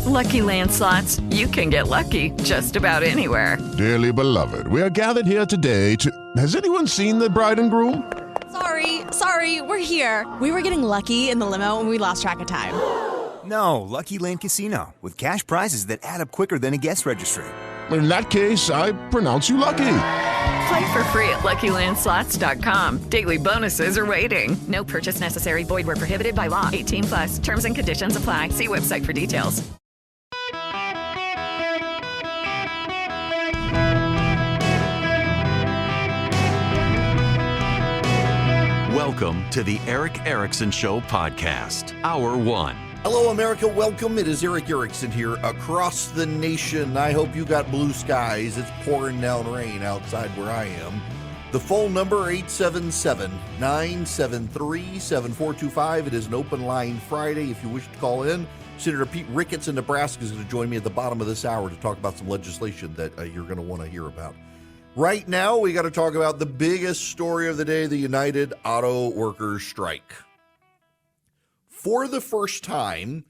With Lucky Land Slots, you can get lucky just about anywhere. Dearly beloved, we are gathered here today to... Has anyone seen the bride and groom? Sorry, we're here. We were getting lucky in the limo and we lost track of time. No, Lucky Land Casino, with cash prizes that add up quicker than a guest registry. In that case, I pronounce you lucky. Play for free at LuckyLandSlots.com. Daily bonuses are waiting. No purchase necessary. Void where prohibited by law. 18+. Terms and conditions apply. See website for details. Welcome to the Eric Erickson Show podcast, Hour 1. Hello, America. Welcome. It is Eric Erickson here across the nation. I hope you got blue skies. It's pouring down rain outside where I am. The phone number, 877-973-7425. It is an open line Friday if you wish to call in. Senator Pete Ricketts in Nebraska is going to join me at the bottom of this hour to talk about some legislation that you're going to want to hear about. Right now, we got to talk about the biggest story of the day, the United Auto Workers strike. For the first time,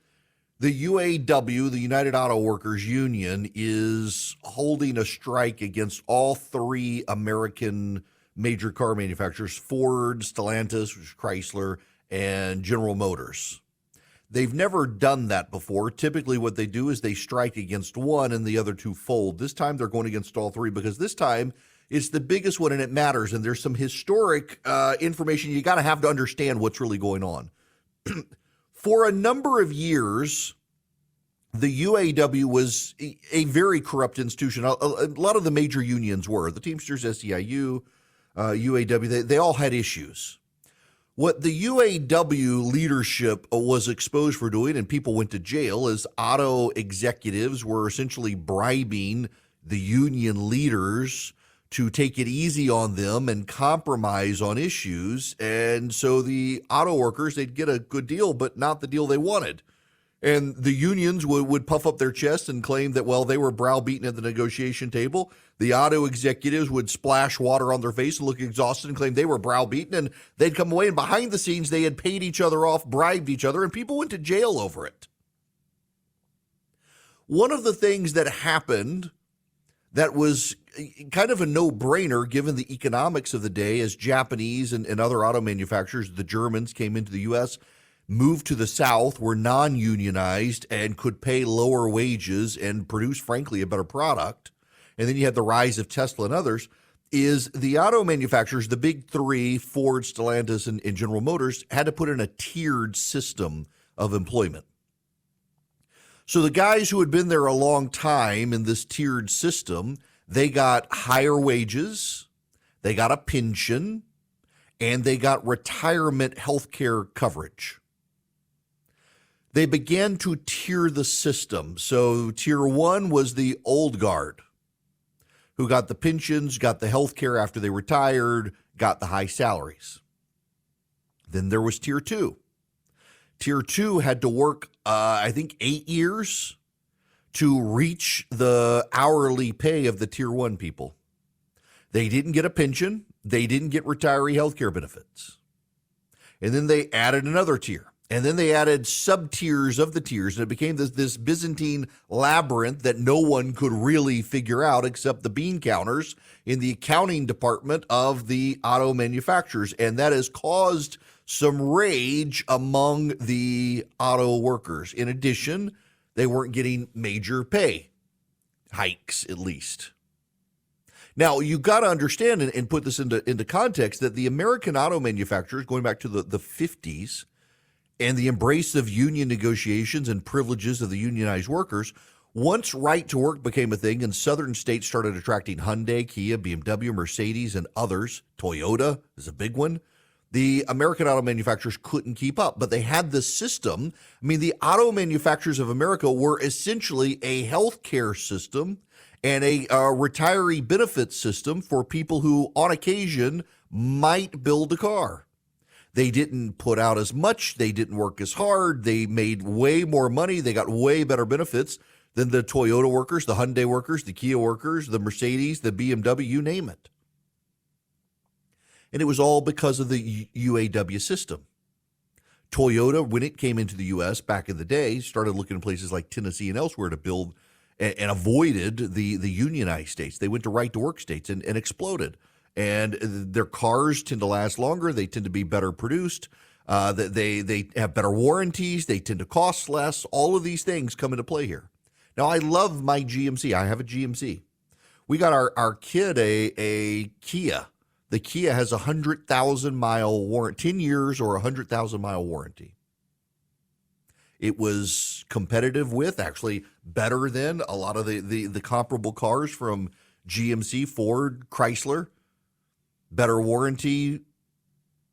the UAW, the United Auto Workers Union, is holding a strike against all three American major car manufacturers, Ford, Stellantis, which is Chrysler, and General Motors. They've never done that before. Typically what they do is they strike against one and the other two fold. This time they're going against all three because this time it's the biggest one and it matters. And there's some historic information you got to have to understand what's really going on. For a number of years, the UAW was a very corrupt institution. A lot of the major unions were. The Teamsters, SEIU, UAW, they all had issues. What the UAW leadership was exposed for doing, and people went to jail, is auto executives were essentially bribing the union leaders to take it easy on them and compromise on issues. And so the auto workers, they'd get a good deal, but not the deal they wanted. And the unions would puff up their chests and claim that, well, they were browbeaten at the negotiation table. The auto executives would splash water on their face and look exhausted and claim they were browbeaten. And they'd come away, and behind the scenes, they had paid each other off, bribed each other, and people went to jail over it. One of the things that happened that was kind of a no-brainer given the economics of the day as Japanese and other auto manufacturers, the Germans, came into the U.S., moved to the South, were non-unionized, and could pay lower wages and produce, frankly, a better product. And then you had the rise of Tesla and others, is the auto manufacturers, the big three, Ford, Stellantis, and General Motors, had to put in a tiered system of employment. So the guys who had been there a long time in this tiered system, they got higher wages, they got a pension, and they got retirement health care coverage. They began to tier the system. So tier one was the old guard, who got the pensions, got the health care after they retired, got the high salaries. Then there was tier two. Tier two had to work, 8 years to reach the hourly pay of the tier one people. They didn't get a pension. They didn't get retiree health care benefits. And then they added another tier. And then they added sub-tiers of the tiers, and it became this Byzantine labyrinth that no one could really figure out except the bean counters in the accounting department of the auto manufacturers. And that has caused some rage among the auto workers. In addition, they weren't getting major pay hikes, at least. Now, you got to understand and put this into context that the American auto manufacturers, going back to the 50s, and the embrace of union negotiations and privileges of the unionized workers, once right to work became a thing and southern states started attracting Hyundai, Kia, BMW, Mercedes, and others, Toyota is a big one, the American auto manufacturers couldn't keep up. But they had this system. I mean, the auto manufacturers of America were essentially a health care system and a retiree benefit system for people who, on occasion, might build a car. They didn't put out as much. They didn't work as hard. They made way more money. They got way better benefits than the Toyota workers, the Hyundai workers, the Kia workers, the Mercedes, the BMW, you name it. And it was all because of the UAW system. Toyota, when it came into the U.S. back in the day, started looking in places like Tennessee and elsewhere to build and avoided the unionized states. They went to right-to-work states and exploded. And their cars tend to last longer. They tend to be better produced. They have better warranties. They tend to cost less. All of these things come into play here. Now, I love my GMC. I have a GMC. We got our kid a Kia. The Kia has a 100,000-mile warranty, 10 years or a 100,000-mile warranty. It was competitive with, actually better than a lot of the comparable cars from GMC, Ford, Chrysler. Better warranty,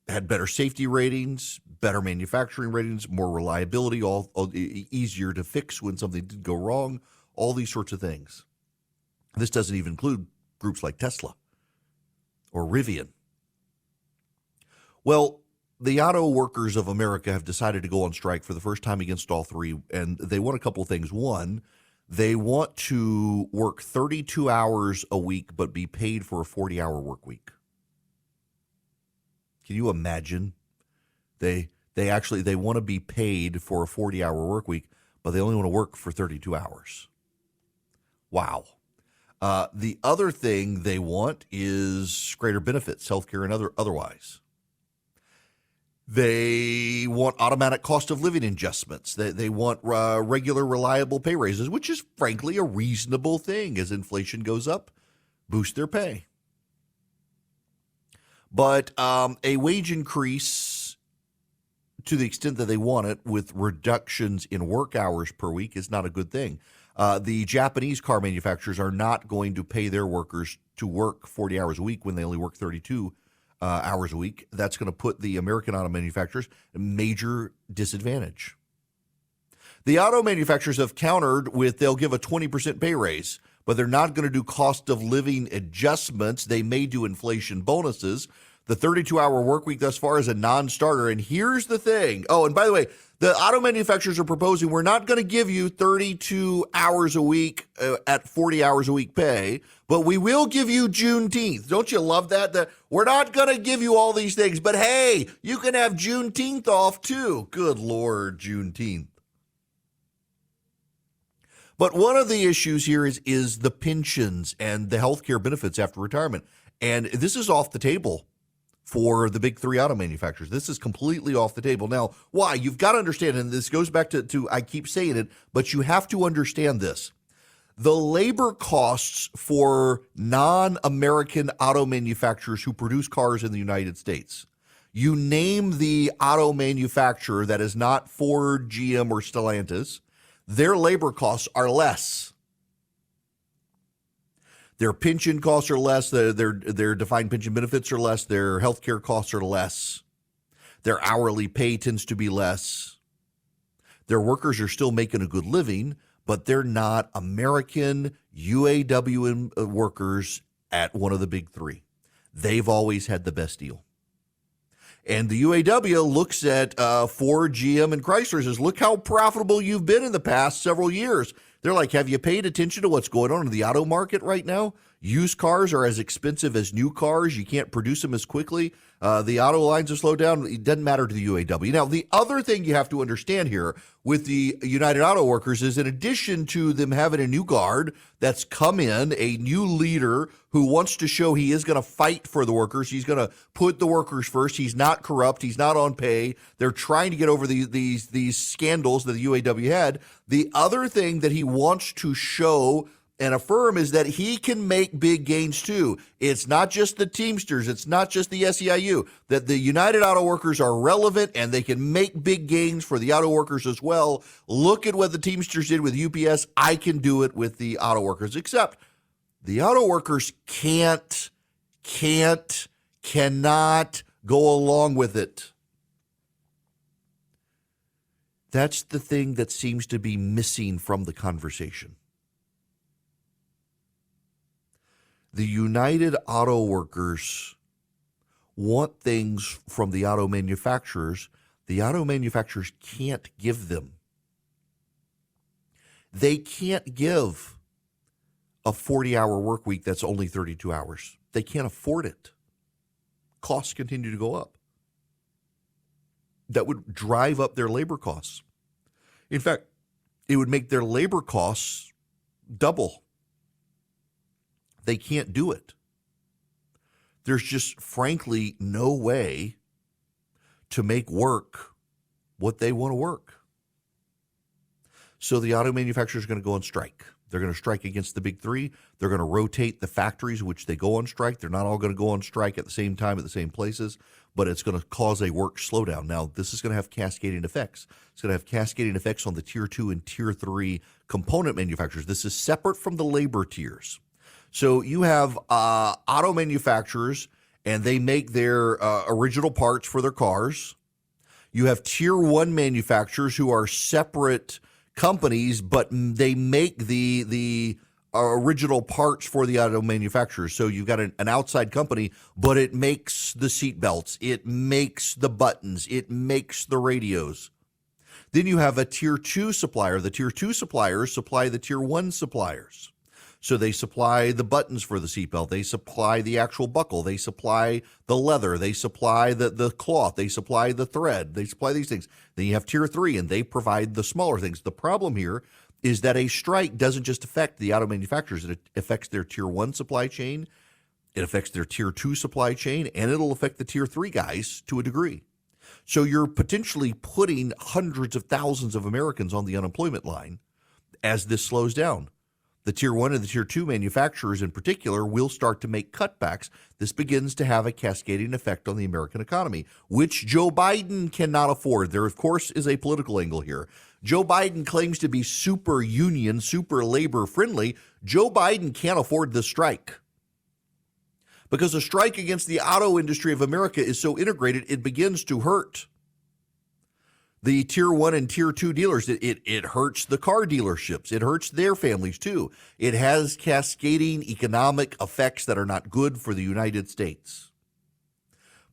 had better safety ratings, better manufacturing ratings, more reliability, all easier to fix when something did go wrong, all these sorts of things. This doesn't even include groups like Tesla or Rivian. Well, the auto workers of America have decided to go on strike for the first time against all three, and they want a couple of things. One, they want to work 32 hours a week but be paid for a 40-hour work week. Can you imagine? They want to be paid for a 40-hour work week, but they only want to work for 32 hours. Wow. The other thing they want is greater benefits, healthcare and otherwise. They want automatic cost of living adjustments. They want regular, reliable pay raises, which is frankly a reasonable thing. As inflation goes up, boost their pay. But a wage increase to the extent that they want it with reductions in work hours per week is not a good thing. The Japanese car manufacturers are not going to pay their workers to work 40 hours a week when they only work 32 hours a week. That's going to put the American auto manufacturers at a major disadvantage. The auto manufacturers have countered with they'll give a 20% pay raise, but they're not going to do cost of living adjustments. They may do inflation bonuses. The 32-hour work week thus far is a non-starter. And here's the thing. Oh, and by the way, the auto manufacturers are proposing we're not going to give you 32 hours a week at 40 hours a week pay, but we will give you Juneteenth. Don't you love that? We're not going to give you all these things, but hey, you can have Juneteenth off too. Good Lord, Juneteenth. But one of the issues here is the pensions and the health care benefits after retirement. And this is off the table for the big three auto manufacturers. This is completely off the table. Now, why? You've got to understand, and this goes back to I keep saying it, but you have to understand this. The labor costs for non-American auto manufacturers who produce cars in the United States. You name the auto manufacturer that is not Ford, GM, or Stellantis, their labor costs are less. Their pension costs are less. Their defined pension benefits are less. Their health care costs are less. Their hourly pay tends to be less. Their workers are still making a good living, but they're not American UAW workers at one of the big three. They've always had the best deal. And the UAW looks at Ford, GM, and Chrysler and says, look how profitable you've been in the past several years. They're like, have you paid attention to what's going on in the auto market right now? Used cars are as expensive as new cars. You can't produce them as quickly. The auto lines have slowed down. It doesn't matter to the UAW. Now, the other thing you have to understand here with the United Auto Workers is in addition to them having a new guard that's come in, a new leader who wants to show he is going to fight for the workers. He's going to put the workers first. He's not corrupt. He's not on pay. They're trying to get over these scandals that the UAW had. The other thing that he wants to show and affirm is that he can make big gains too. It's not just the Teamsters. It's not just the SEIU. That the United Auto Workers are relevant and they can make big gains for the auto workers as well. Look at what the Teamsters did with UPS. I can do it with the auto workers, except the auto workers cannot go along with it. That's the thing that seems to be missing from the conversation. The United Auto Workers want things from the auto manufacturers the auto manufacturers can't give them. They can't give a 40-hour work week that's only 32 hours. They can't afford it. Costs continue to go up. that would drive up their labor costs. In fact, it would make their labor costs double. They can't do it. There's just frankly no way to make work what they want to work. So the auto manufacturers are going to go on strike. They're going to strike against the big three. They're going to rotate the factories which they go on strike. They're not all going to go on strike at the same time at the same places, but it's going to cause a work slowdown. Now, this is going to have cascading effects. It's going to have cascading effects on the tier 2 and tier 3 component manufacturers. This is separate from the labor tiers. So you have auto manufacturers, and they make their original parts for their cars. You have tier 1 manufacturers who are separate companies, but they make the original parts for the auto manufacturers. So you've got an outside company, but it makes the seat belts, it makes the buttons, it makes the radios. Then you have a tier 2 supplier. The tier 2 suppliers supply the tier 1 suppliers. So they supply the buttons for the seatbelt. They supply the actual buckle. They supply the leather. They supply the cloth. They supply the thread. They supply these things. Then you have tier 3, and they provide the smaller things. The problem here is that a strike doesn't just affect the auto manufacturers. It affects their tier 1 supply chain. It affects their tier 2 supply chain, and it'll affect the tier 3 guys to a degree. So you're potentially putting hundreds of thousands of Americans on the unemployment line as this slows down. The tier 1 and the tier 2 manufacturers in particular will start to make cutbacks. This begins to have a cascading effect on the American economy, which Joe Biden cannot afford. There, of course, is a political angle here. Joe Biden claims to be super union, super labor friendly. Joe Biden can't afford the strike, because a strike against the auto industry of America is so integrated, it begins to hurt the tier 1 and tier 2 dealers. It hurts the car dealerships. It hurts their families too. It has cascading economic effects that are not good for the United States.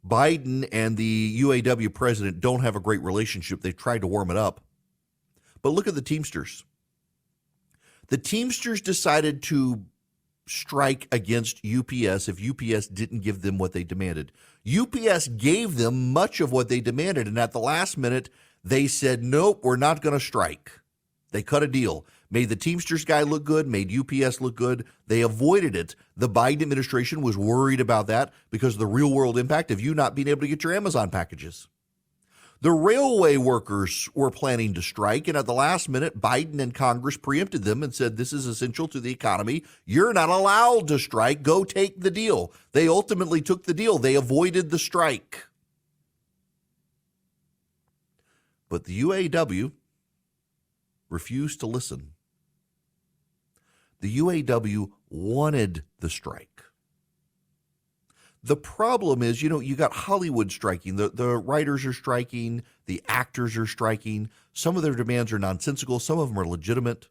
Biden and the UAW president don't have a great relationship. They've tried to warm it up. But look at the Teamsters. The Teamsters decided to strike against UPS if UPS didn't give them what they demanded. UPS gave them much of what they demanded, and at the last minute, they said, nope, we're not going to strike. They cut a deal, made the Teamsters guy look good, made UPS look good. They avoided it. The Biden administration was worried about that because of the real world impact of you not being able to get your Amazon packages. The railway workers were planning to strike, and at the last minute, Biden and Congress preempted them and said, this is essential to the economy. You're not allowed to strike. Go take the deal. They ultimately took the deal. They avoided the strike. But the UAW refused to listen. The UAW wanted the strike. The problem is, you got Hollywood striking. The writers are striking. The actors are striking. Some of their demands are nonsensical. Some of them are legitimate.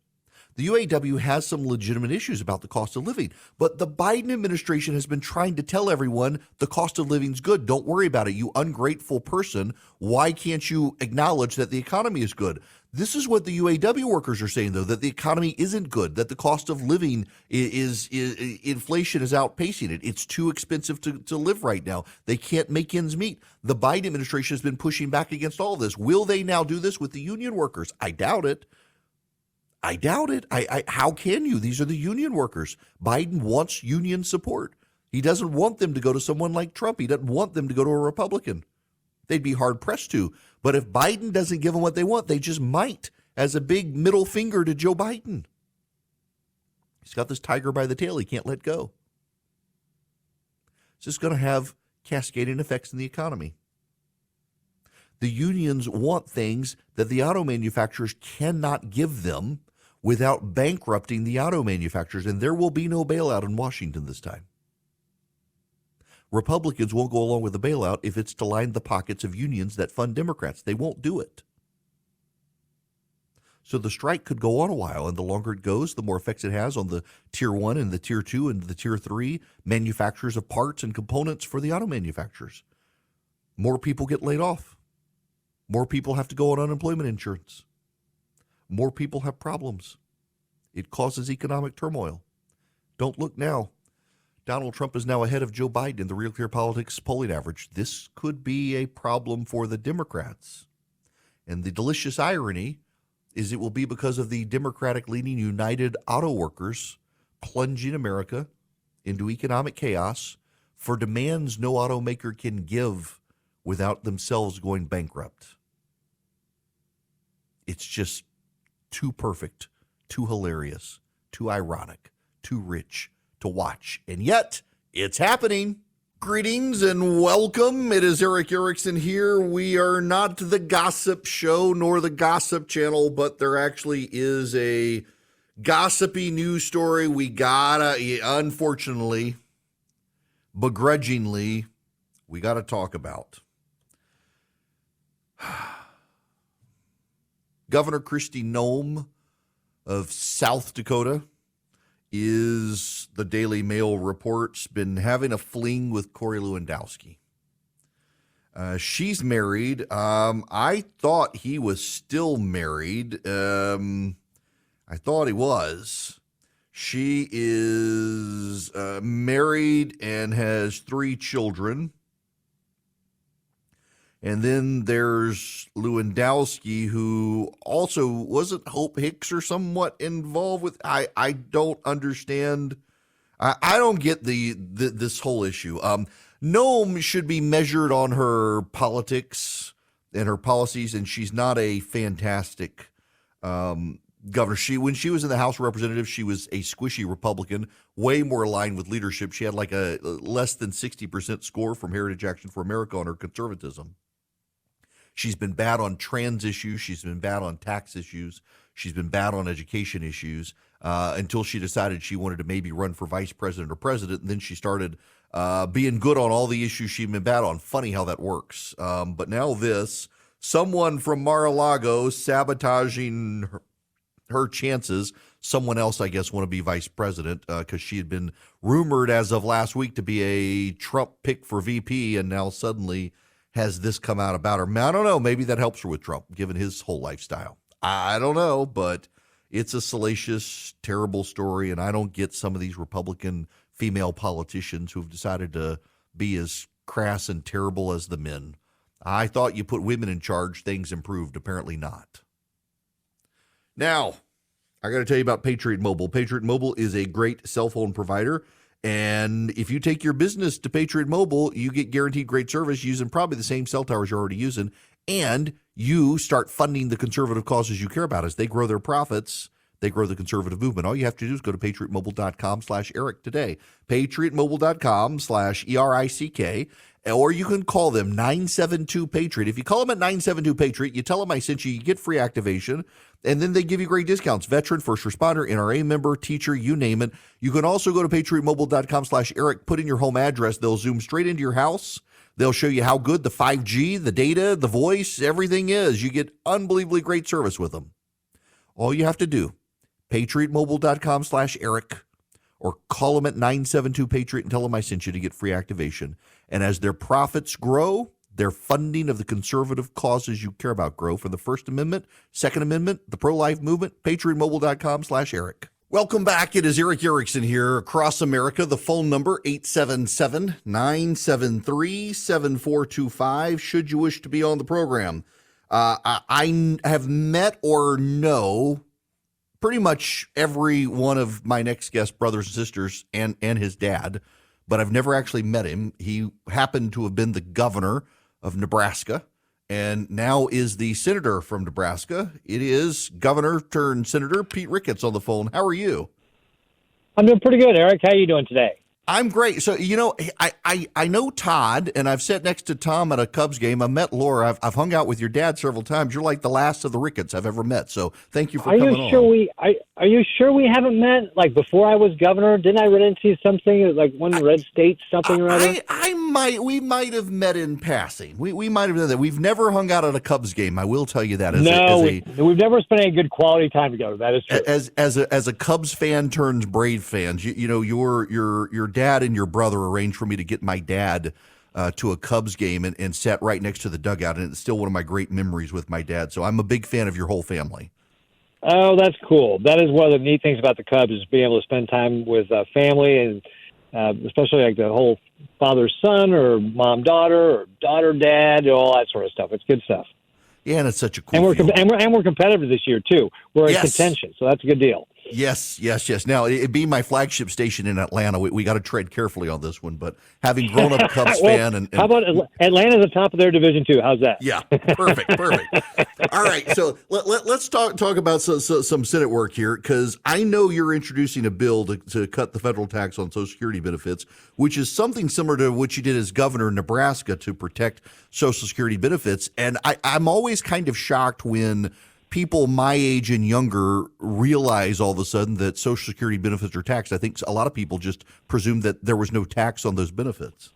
The UAW has some legitimate issues about the cost of living, but the Biden administration has been trying to tell everyone the cost of living is good. Don't worry about it, you ungrateful person. Why can't you acknowledge that the economy is good? This is what the UAW workers are saying, though, that the economy isn't good, that the cost of living is inflation is outpacing it. It's too expensive to live right now. They can't make ends meet. The Biden administration has been pushing back against all of this. Will they now do this with the union workers? I doubt it. I doubt it. How can you? These are the union workers. Biden wants union support. He doesn't want them to go to someone like Trump. He doesn't want them to go to a Republican. They'd be hard-pressed to. But if Biden doesn't give them what they want, they just might, as a big middle finger to Joe Biden. He's got this tiger by the tail. He can't let go. It's just going to have cascading effects in the economy. The unions want things that the auto manufacturers cannot give them without bankrupting the auto manufacturers, and there will be no bailout in Washington this time. Republicans won't go along with the bailout if it's to line the pockets of unions that fund Democrats. They won't do it. So the strike could go on a while, and the longer it goes, the more effects it has on the tier 1 and the tier 2 and the tier 3 manufacturers of parts and components for the auto manufacturers. More people get laid off. More people have to go on unemployment insurance. More people have problems. It causes economic turmoil. Don't look now. Donald Trump is now ahead of Joe Biden in the Real Clear Politics polling average. This could be a problem for the Democrats. And the delicious irony is it will be because of the Democratic-leaning United Auto Workers plunging America into economic chaos for demands no automaker can give without themselves going bankrupt. It's just too perfect, too hilarious, too ironic, too rich to watch. And yet, it's happening. Greetings and welcome. It is Eric Erickson here. We are not the gossip show nor the gossip channel, but there actually is a gossipy news story we gotta, unfortunately, begrudgingly, we gotta talk about. Governor Kristi Noem of South Dakota is, the Daily Mail reports, been having a fling with Corey Lewandowski. She's married. I thought he was still married. I thought he was. She is married and has 3 children. And then there's Lewandowski, who also wasn't Hope Hicks or somewhat involved with. I don't understand. I don't get this whole issue. Noem should be measured on her politics and her policies, and she's not a fantastic governor. When she was in the House of Representatives, she was a squishy Republican, way more aligned with leadership. She had like a less than 60% score from Heritage Action for America on her conservatism. She's been bad on trans issues. She's been bad on tax issues. She's been bad on education issues until she decided she wanted to maybe run for vice president or president. And then she started being good on all the issues she'd been bad on. Funny how that works. But now someone from Mar-a-Lago sabotaging her chances. Someone else, I guess, want to be vice president because she had been rumored as of last week to be a Trump pick for VP, and now suddenly has this come out about her. I don't know. Maybe that helps her with Trump, given his whole lifestyle. I don't know, but it's a salacious, terrible story, and I don't get some of these Republican female politicians who've decided to be as crass and terrible as the men. I thought you put women in charge, things improved. Apparently not. Now, I got to tell you about Patriot Mobile. Patriot Mobile is a great cell phone provider. And if you take your business to Patriot Mobile, you get guaranteed great service using probably the same cell towers you're already using, and you start funding the conservative causes you care about. As they grow their profits, they grow the conservative movement. All you have to do is go to patriotmobile.com/Eric today. patriotmobile.com/ERICK, or you can call them 972-PATRIOT. If you call them at 972-PATRIOT, you tell them I sent you, you get free activation, and then they give you great discounts. Veteran, first responder, NRA member, teacher, you name it. You can also go to patriotmobile.com/Eric, put in your home address. They'll zoom straight into your house. They'll show you how good the 5G, the data, the voice, everything is. You get unbelievably great service with them. All you have to do, patriotmobile.com/Eric, or call them at 972-PATRIOT and tell them I sent you to get free activation. And as their profits grow, their funding of the conservative causes you care about grow. For the First Amendment, Second Amendment, the pro-life movement, patriotmobile.com/Eric. Welcome back. It is Eric Erickson here across America. The phone number, 877-973-7425, should you wish to be on the program. I have met or know pretty much every one of my next guest brothers and sisters and his dad, but I've never actually met him. He happened to have been the governor of Nebraska and now is the senator from Nebraska. It is Governor turned Senator Pete Ricketts on the phone. How are you? I'm doing pretty good, Eric. How are you doing today? I'm great. So, I know Todd, and I've sat next to Tom at a Cubs game. I met Laura. I've hung out with your dad several times. You're like the last of the Ricketts I've ever met. So thank you for coming on. Are you sure we haven't met? Like before I was governor, didn't I run into something like one red state, something or other? We might have met in passing. We might have done that. We've never hung out at a Cubs game. I will tell you that. We've never spent any good quality time together. That is true. As a Cubs fan turns Brave fans, your dad and your brother arranged for me to get my dad to a Cubs game and sat right next to the dugout, and it's still one of my great memories with my dad. So I'm a big fan of your whole family. Oh, that's cool. That is one of the neat things about the Cubs is being able to spend time with family and especially like the whole father-son or mom-daughter or daughter-dad, all that sort of stuff. It's good stuff. Yeah, and it's such a cool and we're field. and we're competitive this year too. We're in Yes. contention, so that's a good deal. Yes. Now, it being my flagship station in Atlanta, we got to tread carefully on this one. But having grown up a Cubs fan, and how about Atlanta's the top of their division too? How's that? yeah, perfect. All right, so let's talk about some Senate work here, because I know you're introducing a bill to cut the federal tax on Social Security benefits, which is something similar to what you did as governor in Nebraska to protect Social Security benefits. And I'm always kind of shocked when people my age and younger realize all of a sudden that Social Security benefits are taxed. I think a lot of people just presume that there was no tax on those benefits.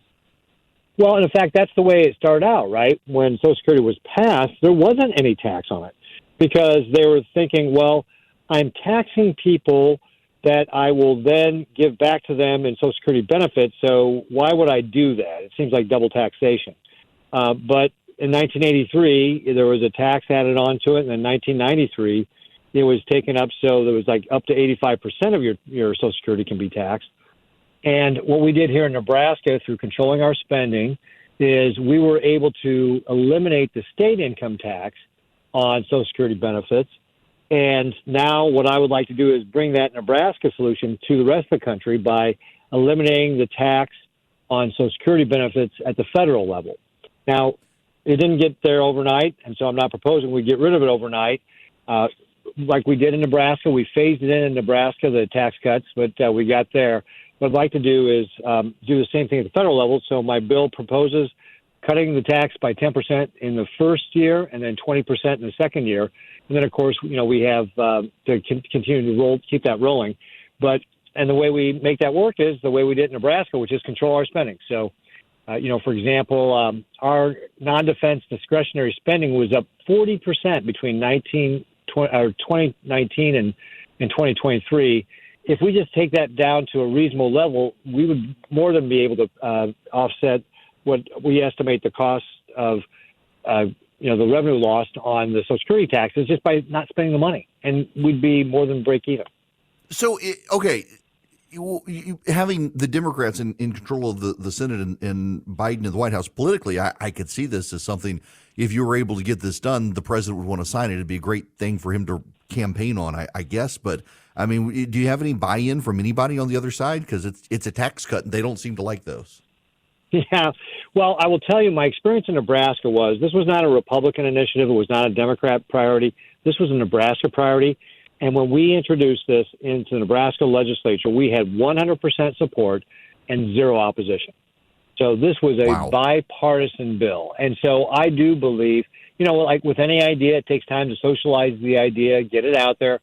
Well, and in fact, that's the way it started out, right? When Social Security was passed, there wasn't any tax on it because they were thinking, well, I'm taxing people that I will then give back to them in Social Security benefits, so why would I do that? It seems like double taxation. But in 1983, there was a tax added onto it, and in 1993, it was taken up so there was like up to 85% of your Social Security can be taxed. And what we did here in Nebraska through controlling our spending is we were able to eliminate the state income tax on Social Security benefits. And now what I would like to do is bring that Nebraska solution to the rest of the country by eliminating the tax on Social Security benefits at the federal level. Now, it didn't get there overnight, and so I'm not proposing we get rid of it overnight. Like we did in Nebraska, we phased it in Nebraska, the tax cuts, but we got there. What I'd like to do is do the same thing at the federal level. So my bill proposes cutting the tax by 10% in the first year and then 20% in the second year. And then, of course, we have to continue to keep that rolling. And the way we make that work is the way we did in Nebraska, which is control our spending. So, for example, our non-defense discretionary spending was up 40% between 2019 and 2023. If we just take that down to a reasonable level, we would more than be able to offset what we estimate the cost of, the revenue lost on the Social Security taxes just by not spending the money, and we'd be more than break even. So, having the Democrats in control of the Senate and Biden in the White House politically, I could see this as something, if you were able to get this done, the president would want to sign it. It'd be a great thing for him to campaign on, I guess. But, I mean, do you have any buy-in from anybody on the other side? Because it's a tax cut, and they don't seem to like those. Yeah. Well, I will tell you, my experience in Nebraska was this was not a Republican initiative. It was not a Democrat priority. This was a Nebraska priority. And when we introduced this into the Nebraska legislature, we had 100% support and zero opposition. So this was a bipartisan bill. And so I do believe, like with any idea, it takes time to socialize the idea, get it out there.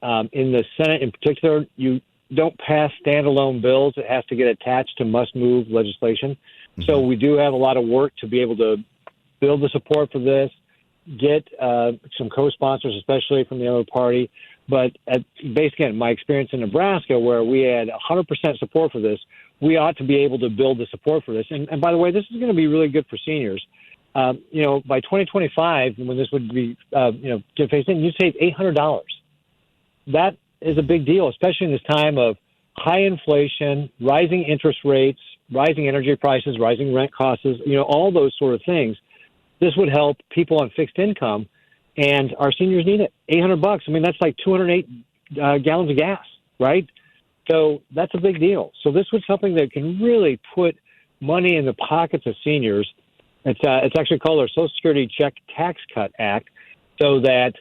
In the Senate in particular, you don't pass standalone bills. It has to get attached to must-move legislation. Mm-hmm. So we do have a lot of work to be able to build the support for this, get some co-sponsors, especially from the other party. But basically, in my experience in Nebraska, where we had 100% support for this, we ought to be able to build the support for this. And by the way, this is going to be really good for seniors. By 2025, when this would be, get phased in, you'd save $800. That is a big deal, especially in this time of high inflation, rising interest rates, rising energy prices, rising rent costs, all those sort of things. This would help people on fixed income, and our seniors need it. $800. I mean, that's like 208 gallons of gas, right? So that's a big deal. So this was something that can really put money in the pockets of seniors. It's actually called our Social Security Check Tax Cut Act, so that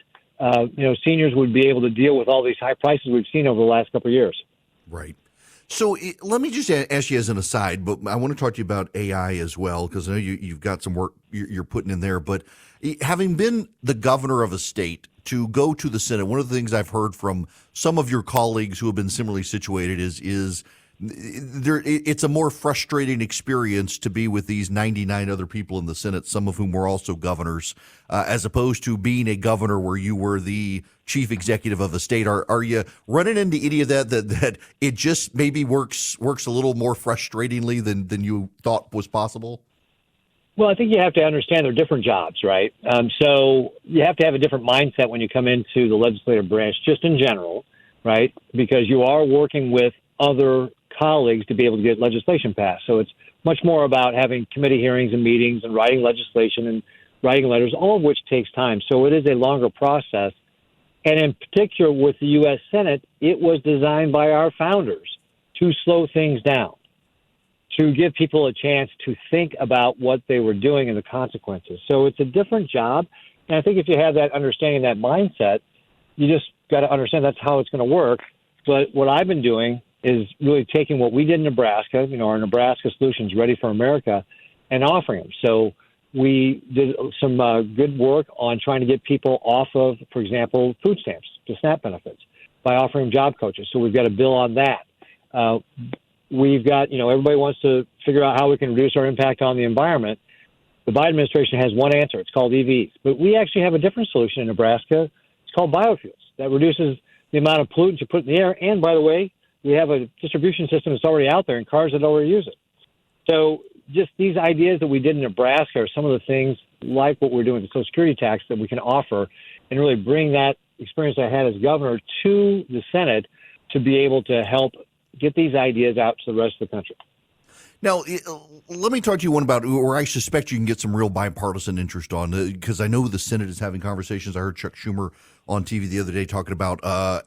seniors would be able to deal with all these high prices we've seen over the last couple of years. Right. So let me just ask you as an aside, but I want to talk to you about AI as well, because I know you've got some work you're putting in there. But having been the governor of a state, to go to the Senate, one of the things I've heard from some of your colleagues who have been similarly situated is it's a more frustrating experience to be with these 99 other people in the Senate, some of whom were also governors, as opposed to being a governor where you were the chief executive of the state. Are you running into any of that it just maybe works a little more frustratingly than you thought was possible? Well, I think you have to understand they're different jobs, right? So you have to have a different mindset when you come into the legislative branch, just in general, right? Because you are working with other colleagues to be able to get legislation passed. So it's much more about having committee hearings and meetings and writing legislation and writing letters, all of which takes time. So it is a longer process. And in particular, with the U.S. Senate, it was designed by our founders to slow things down, to give people a chance to think about what they were doing and the consequences. So it's a different job. And I think if you have that understanding, that mindset, you just got to understand that's how it's going to work. But what I've been doing is really taking what we did in Nebraska, our Nebraska Solutions Ready for America, and offering them. So we did some good work on trying to get people off of, for example, food stamps to SNAP benefits by offering job coaches. So we've got a bill on that. We've got, everybody wants to figure out how we can reduce our impact on the environment. The Biden administration has one answer. It's called EVs. But we actually have a different solution in Nebraska. It's called biofuels. That reduces the amount of pollutants you put in the air. And, by the way, we have a distribution system that's already out there in cars that already use it. So just these ideas that we did in Nebraska are some of the things like what we're doing with the Social Security tax that we can offer and really bring that experience I had as governor to the Senate to be able to help get these ideas out to the rest of the country. Now, let me talk to you one about, or I suspect you can get some real bipartisan interest on, because I know the Senate is having conversations. I heard Chuck Schumer on TV the other day talking about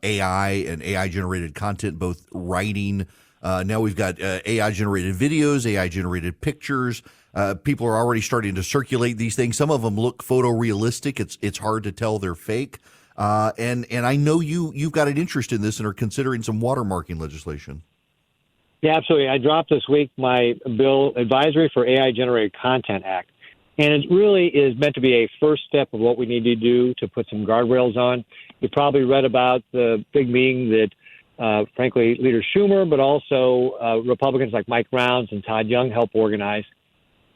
AI and AI-generated content, both writing. Now we've got AI-generated videos, AI-generated pictures. People are already starting to circulate these things. Some of them look photorealistic. It's hard to tell they're fake. And I know you've got an interest in this and are considering some watermarking legislation. Yeah, absolutely. I dropped this week my bill, Advisory for AI-Generated Content Act. And it really is meant to be a first step of what we need to do to put some guardrails on. You probably read about the big meeting that, frankly, Leader Schumer, but also Republicans like Mike Rounds and Todd Young helped organize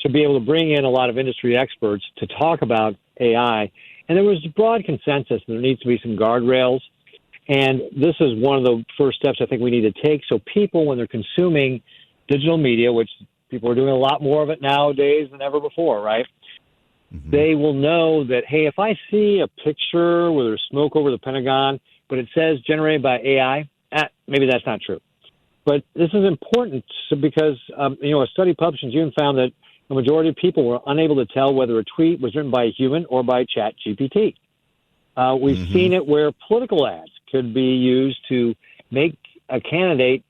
to be able to bring in a lot of industry experts to talk about AI. And there was broad consensus that there needs to be some guardrails. And this is one of the first steps I think we need to take. So people, when they're consuming digital media, which people are doing a lot more of it nowadays than ever before, right? Mm-hmm. They will know that, hey, if I see a picture where there's smoke over the Pentagon, but it says generated by AI, maybe that's not true. But this is important because, a study published in June found that the majority of people were unable to tell whether a tweet was written by a human or by ChatGPT. We've seen it where political ads could be used to make a candidate,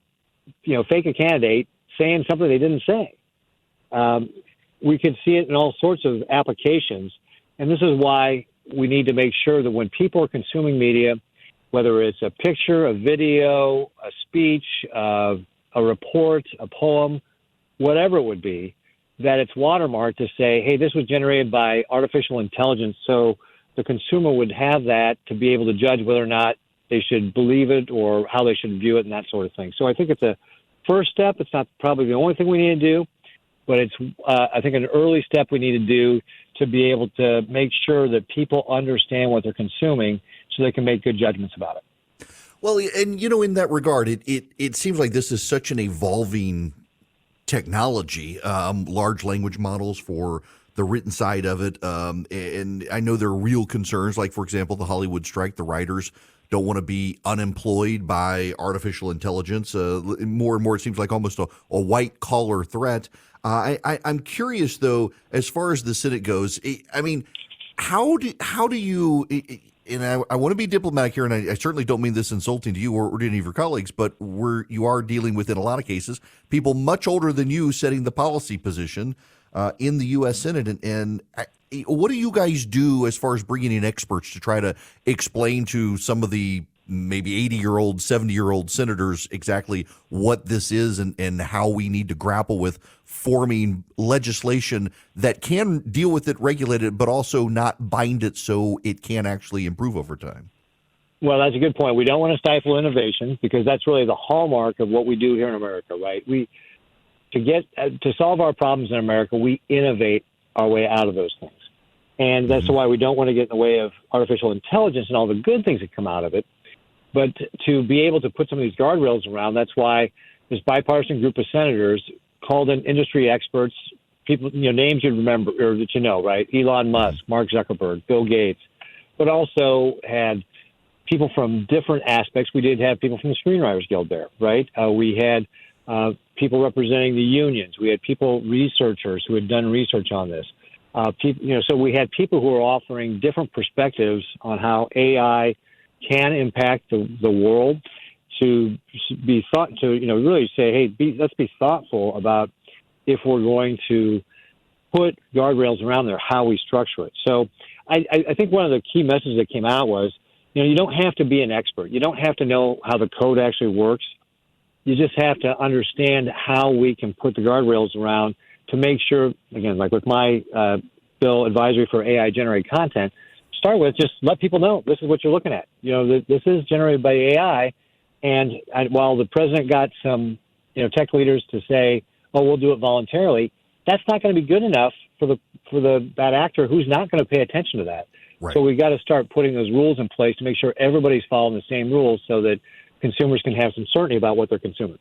fake a candidate saying something they didn't say. We could see it in all sorts of applications. And this is why we need to make sure that when people are consuming media, whether it's a picture, a video, a speech, a report, a poem, whatever it would be, that it's watermarked to say, hey, this was generated by artificial intelligence. So the consumer would have that to be able to judge whether or not they should believe it or how they should view it and that sort of thing. So I think it's a first step. It's not probably the only thing we need to do, but it's, I think, an early step we need to do to be able to make sure that people understand what they're consuming so they can make good judgments about it. Well, and, in that regard, it seems like this is such an evolving technology, large language models for the written side of it. And I know there are real concerns, like, for example, the Hollywood strike. The writers don't want to be unemployed by artificial intelligence. More and more, it seems like almost a white-collar threat. I'm curious, though, as far as the Senate goes, I mean, how do you and I want to be diplomatic here, and I certainly don't mean this insulting to you or to any of your colleagues, but you are dealing with, in a lot of cases, people much older than you setting the policy position in the U.S. Senate. And what do you guys do as far as bringing in experts to try to explain to some of the maybe 80-year-old, 70-year-old senators exactly what this is and how we need to grapple with forming legislation that can deal with it, regulate it, but also not bind it so it can actually improve over time? Well, that's a good point. We don't want to stifle innovation because that's really the hallmark of what we do here in America, right? To solve our problems in America, we innovate our way out of those things. And that's why we don't want to get in the way of artificial intelligence and all the good things that come out of it. But to be able to put some of these guardrails around, that's why this bipartisan group of senators called in industry experts, people, names you remember or that right? Elon Musk, Mark Zuckerberg, Bill Gates, but also had people from different aspects. We did have people from the Screenwriters Guild there, right? We had people representing the unions. We had researchers who had done research on this. So we had people who were offering different perspectives on how AI can impact the world. To be thought to, really say, hey, let's be thoughtful about if we're going to put guardrails around there, how we structure it. So I think one of the key messages that came out was, you don't have to be an expert. You don't have to know how the code actually works. You just have to understand how we can put the guardrails around to make sure, again, like with my bill advisory for AI-generated content, start with just let people know this is what you're looking at. This is generated by AI. And while the president got some tech leaders to say, oh, we'll do it voluntarily, that's not going to be good enough for the bad actor who's not going to pay attention to that. Right. So we got to start putting those rules in place to make sure everybody's following the same rules so that consumers can have some certainty about what they're consuming.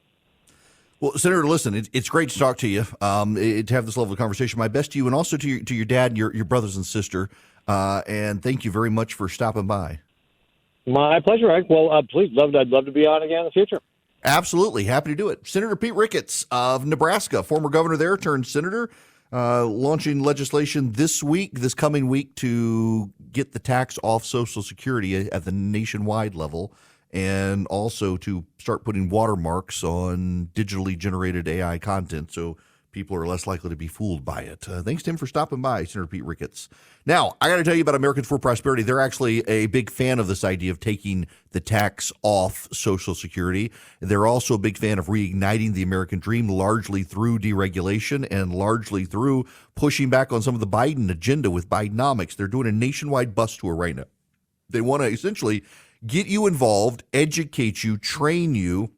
Well, Senator, listen, it's great to talk to you, to have this level of conversation. My best to you and also to your dad and your brothers and sister. And thank you very much for stopping by. My pleasure, Ike. Well, please, I'd love to be on again in the future. Absolutely. Happy to do it. Senator Pete Ricketts of Nebraska, former governor there turned senator, launching legislation this coming week to get the tax off Social Security at the nationwide level, and also to start putting watermarks on digitally generated AI content so people are less likely to be fooled by it. Thanks to him for stopping by, Senator Pete Ricketts. Now, I got to tell you about Americans for Prosperity. They're actually a big fan of this idea of taking the tax off Social Security. They're also a big fan of reigniting the American dream, largely through deregulation and largely through pushing back on some of the Biden agenda with Bidenomics. They're doing a nationwide bus tour right now. They want to essentially get you involved, educate you, train you,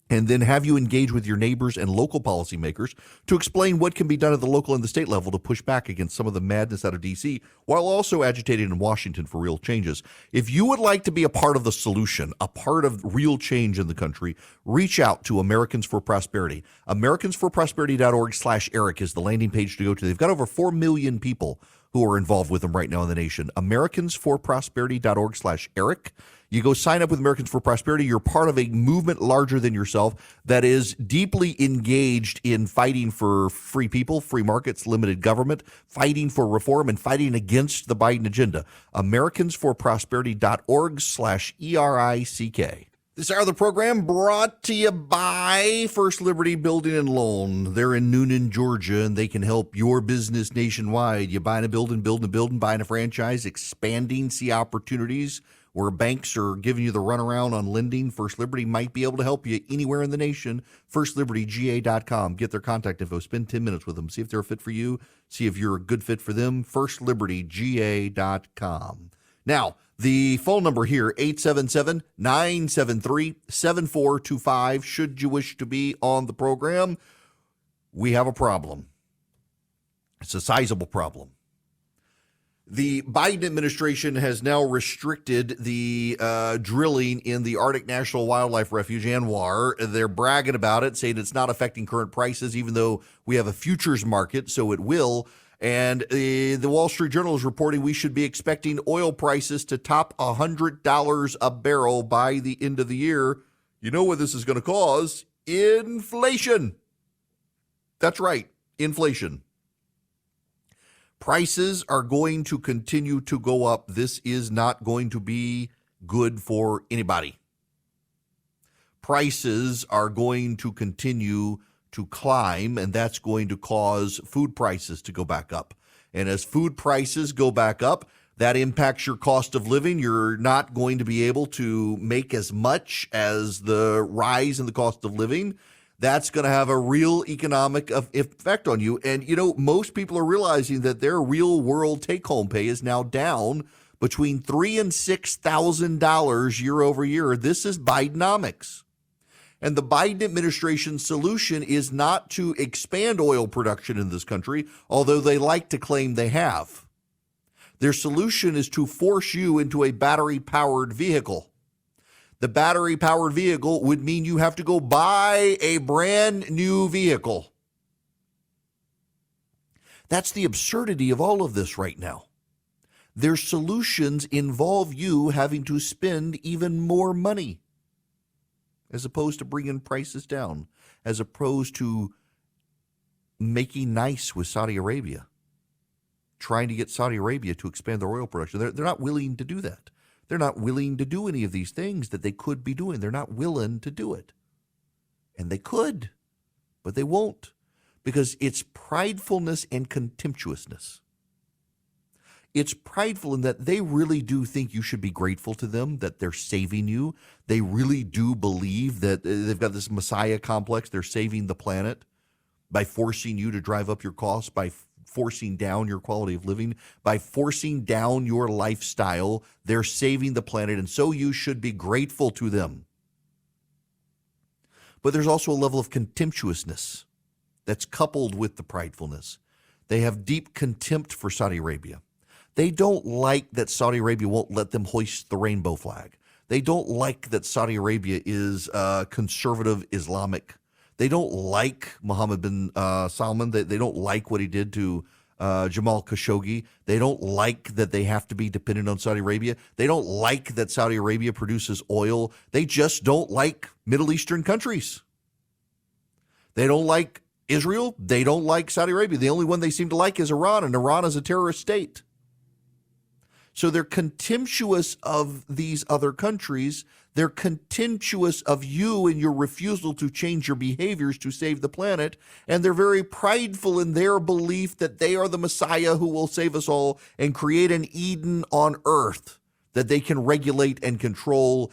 and then have you engage with your neighbors and local policymakers to explain what can be done at the local and the state level to push back against some of the madness out of D.C., while also agitating in Washington for real changes. If you would like to be a part of the solution, a part of real change in the country, reach out to Americans for Prosperity. AmericansForProsperity.org/Eric is the landing page to go to. They've got over 4 million people who are involved with them right now in the nation. AmericansForProsperity.org/Eric. You go sign up with Americans for Prosperity. You're part of a movement larger than yourself that is deeply engaged in fighting for free people, free markets, limited government, fighting for reform, and fighting against the Biden agenda. AmericansForProsperity.org/ERICK. This hour of the program brought to you by First Liberty Building and Loan. They're in Noonan, Georgia, and they can help your business nationwide. You buying a building, buying a franchise, expanding, see opportunities where banks are giving you the runaround on lending. First Liberty might be able to help you anywhere in the nation. FirstLibertyGA.com. Get their contact info. Spend 10 minutes with them. See if they're a fit for you. See if you're a good fit for them. FirstLibertyGA.com. Now, the phone number here, 877-973-7425. Should you wish to be on the program, we have a problem. It's a sizable problem. The Biden administration has now restricted the drilling in the Arctic National Wildlife Refuge, ANWR. They're bragging about it, saying it's not affecting current prices, even though we have a futures market, so it will. And the Wall Street Journal is reporting we should be expecting oil prices to top $100 a barrel by the end of the year. You know what this is going to cause? Inflation. That's right, inflation. Prices are going to continue to go up. This is not going to be good for anybody. Prices are going to continue to climb, and that's going to cause food prices to go back up. And as food prices go back up, that impacts your cost of living. You're not going to be able to make as much as the rise in the cost of living. That's going to have a real economic effect on you. And, most people are realizing that their real world take-home pay is now down between $3,000 and $6,000 year over year. This is Bidenomics. And the Biden administration's solution is not to expand oil production in this country, although they like to claim they have. Their solution is to force you into a battery-powered vehicle. The battery-powered vehicle would mean you have to go buy a brand new vehicle. That's the absurdity of all of this right now. Their solutions involve you having to spend even more money. as opposed to bringing prices down, as opposed to making nice with Saudi Arabia, trying to get Saudi Arabia to expand their oil production. They're not willing to do that. They're not willing to do any of these things that they could be doing. They're not willing to do it. And they could, but they won't, because it's pridefulness and contemptuousness. It's prideful in that they really do think you should be grateful to them, that they're saving you. They really do believe that they've got this Messiah complex. They're saving the planet by forcing you to drive up your costs, by forcing down your quality of living, by forcing down your lifestyle. They're saving the planet, and so you should be grateful to them. But there's also a level of contemptuousness that's coupled with the pridefulness. They have deep contempt for Saudi Arabia. They don't like that Saudi Arabia won't let them hoist the rainbow flag. They don't like that Saudi Arabia is conservative Islamic. They don't like Mohammed bin Salman. They don't like what he did to Jamal Khashoggi. They don't like that they have to be dependent on Saudi Arabia. They don't like that Saudi Arabia produces oil. They just don't like Middle Eastern countries. They don't like Israel. They don't like Saudi Arabia. The only one they seem to like is Iran, and Iran is a terrorist state. So they're contemptuous of these other countries. They're contemptuous of you and your refusal to change your behaviors to save the planet. And they're very prideful in their belief that they are the Messiah who will save us all and create an Eden on earth that they can regulate and control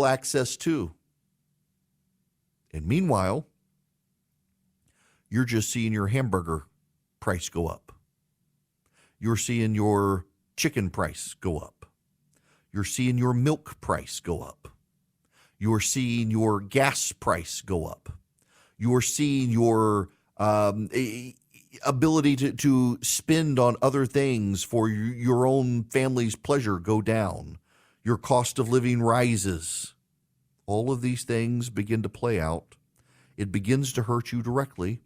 access to. And meanwhile, you're just seeing your hamburger price go up. You're seeing your chicken price go up. You're seeing your milk price go up. You're seeing your gas price go up. You're seeing your ability to spend on other things for your own family's pleasure go down. Your cost of living rises. All of these things begin to play out. It begins to hurt you directly.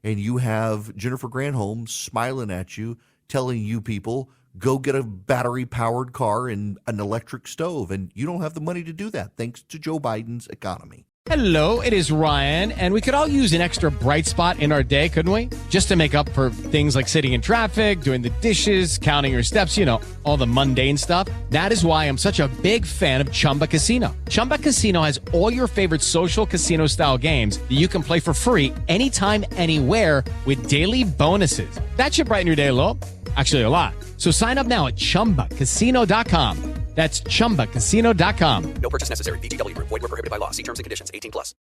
And you have Jennifer Granholm smiling at you, telling you people, go get a battery-powered car and an electric stove. And you don't have the money to do that, thanks to Joe Biden's economy. Hello, it is Ryan, and we could all use an extra bright spot in our day, couldn't we? Just to make up for things like sitting in traffic, doing the dishes, counting your steps, all the mundane stuff. That is why I'm such a big fan of Chumba Casino. Chumba Casino has all your favorite social casino-style games that you can play for free anytime, anywhere with daily bonuses. That should brighten your day a little. Actually, a lot. So sign up now at ChumbaCasino.com. That's ChumbaCasino.com. No purchase necessary. VGW Group. Void where prohibited by law. See terms and conditions. 18+.